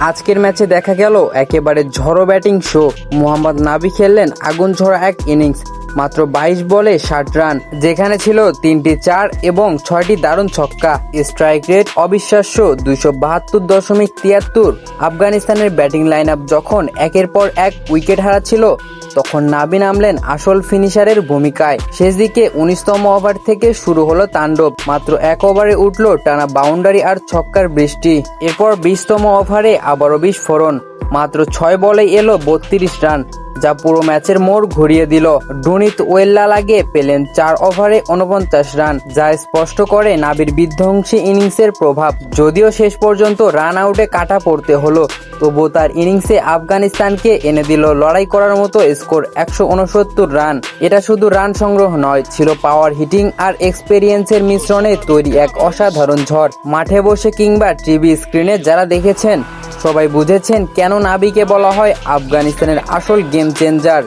আজকের ম্যাচে দেখা গেল একেবারে ঝড়ো ব্যাটিং শো। মোহাম্মদ নাবি খেললেন আগুন ঝরা এক ইনিংস। মাত্র 22 বলে 60 রান, যেখানে ছিল 3টি 4 এবং 6টি দারুণ ছক্কা। স্ট্রাইক রেট অবিশ্বাস্য 272.73। আফগানিস্তানের ব্যাটিং লাইন আপ যখন একের পর এক উইকেট হারাচ্ছিল, তখন নাবি নামলেন আসল ফিনিশারের ভূমিকায়। শেষ দিকে 19তম ওভার থেকে শুরু হলো তাণ্ডব। মাত্র 1 ওভারে উঠল টানা বাউন্ডারি আর ছক্কার বৃষ্টি। এরপর 20তম ওভারে আবারও বিস্ফোরণ। মাত্র 6 বলেই এলো 32 রান, যা পুরো ম্যাচের মোড় ঘুরিয়ে দিল। ডুনিত ওয়েল্লা লাগে পেলেন 4 ওভারে 49 রান, যা স্পষ্ট করে নাবির বিধ্বংসী ইনিংসের প্রভাব। যদিও শেষ পর্যন্ত রান আউটে কাটা পড়তে হলো, তবুও তার ইনিংসে আফগানিস্তানকে এনে দিল লড়াই করার মতো স্কোর 169 রান। এটা শুধু রান সংগ্রহ নয়, ছিল পাওয়ার হিটিং আর এক্সপেরিয়েন্সের মিশ্রণে তৈরি এক অসাধারণ ঝড়। মাঠে বসে কিংবা টিভি স্ক্রিনে যারা দেখেছেন, সবাই বুঝেছেন কেন নাবিকে বলা হয় আফগানিস্তানের আসল গেম চেঞ্জার।